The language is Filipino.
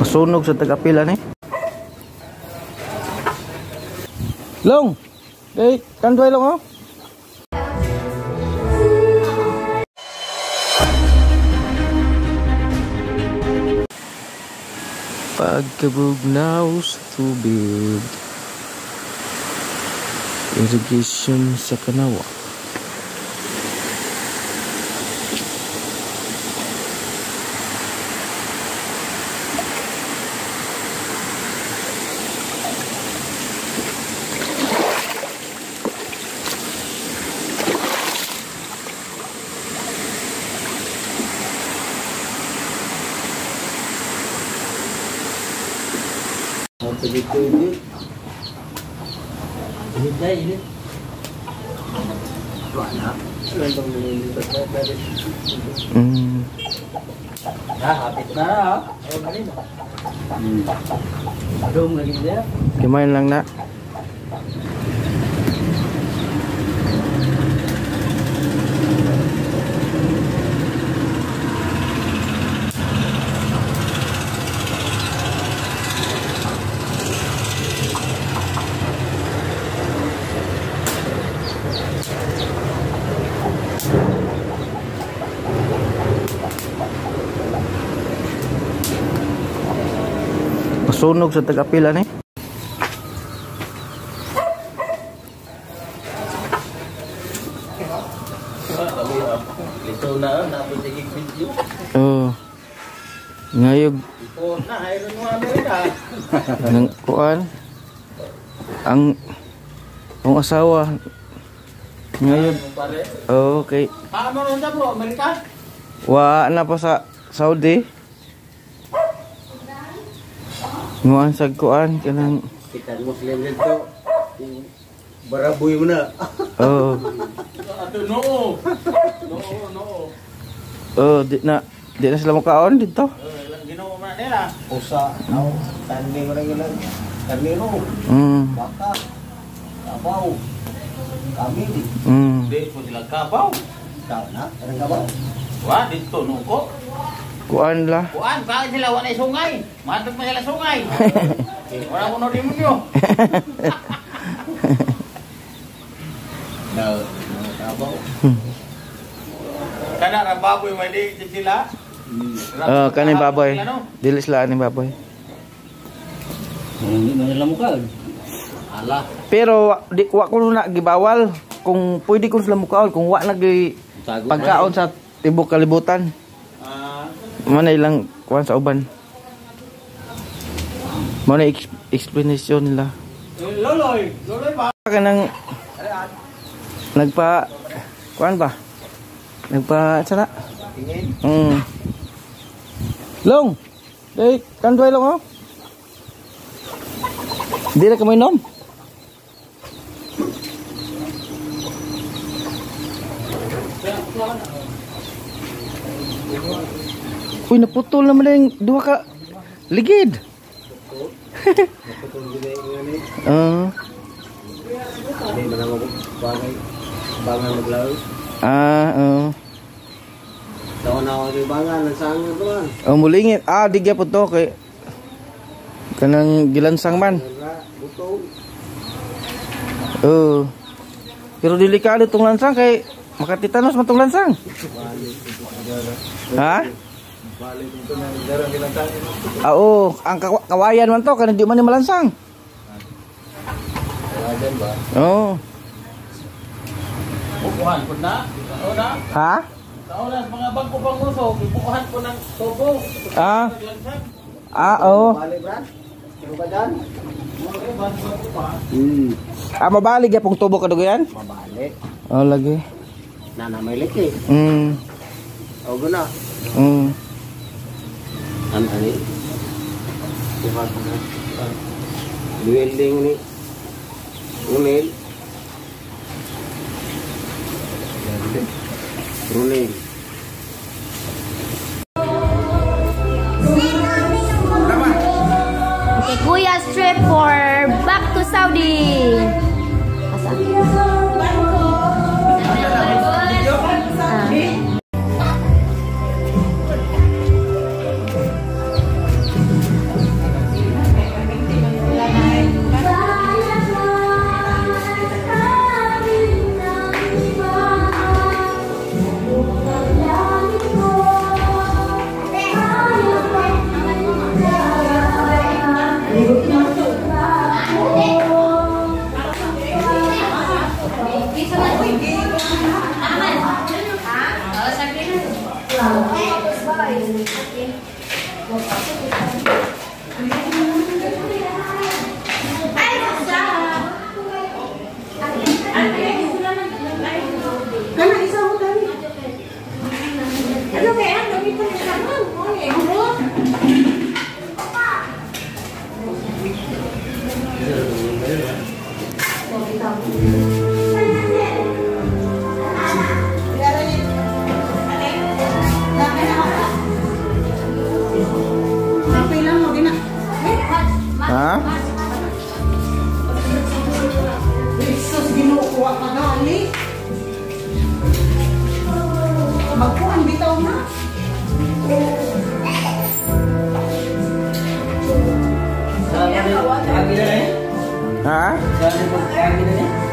Masunog sa tagapila ni. Long. Hey, kanduay long oh. Pagkabugnaw sa tubig. Irrigation sa Kanawa. Ini. Hapit na. Adong lagi dia. Gimana lang na? Masunog sa tagapila ni. Ito na dapat tigig video. Oh. Ngayog. Ito na hayron mo Amerika. Nang kuan. Ang asawa ngayog. Oh, okay. Paano ron sa bro Amerika? Wa na pa sa Saudi. Nguan sa kuan kanang Kita Muslim dito. Baraboy mo na. oh. Ato no. Oh, di na sila mukaon dito. Lang Ginoo man nila. Usa, tandi mo lang ilang. Karnero. Baka. Kabaw. Kami di. Di po sila kabaw. Na, karang kabaw. Wa dito no ko. Kuan lah. Kuan, bakit sila wala sungay? Matot pa sila sungay. Wala ko no di mo nyo. Kabaw. Kana ra baboy may di sila. Oh, kanin baboy. Dili sila ni baboy. Hindi man nila mukha. Ala. Pero wa ko na gibawal kung pwede ko sila mukaon kung wa nagi pagkaon sa tibok kalibutan. Mana ilang kuan sa uban. Mana explanation nila. Loloy ba? Kanang nagpa kuan ba? Nagpa sana. Long. Dai kanduay long oh. Di na ka mainom. Uy, naputol naman na yung dua ka ligid. Naputol gina yung ini. Hindi man ako bangan maglaro. Taon na ako yung bangan, nagsang ito man. Mulingit. Di kaya po to kay kanang gilansang man. Pero delikado itong lansang kay makatitanos man itong lansang. Ha? Oo, ang kawayan man to kanang di man ni malansang. Kawayan ba? Oo. Bukuhan po na? Ha? Kaulas mga bangko pang muso, bukuhan po ng tubo. Oo. Balik Brad? Sino ka dyan? Mabalig ya pong tubo kadugo yan? Mabalik. Oh, lagi. Nanamay liki. O guna. Ani. Bukan po na. Duwelding ni. Unil. Running. Okay, Kuya's trip for back to Saudi. Ha? Sus, ginukuha ka gali. Magkuhan bitaw na. Ha? Sa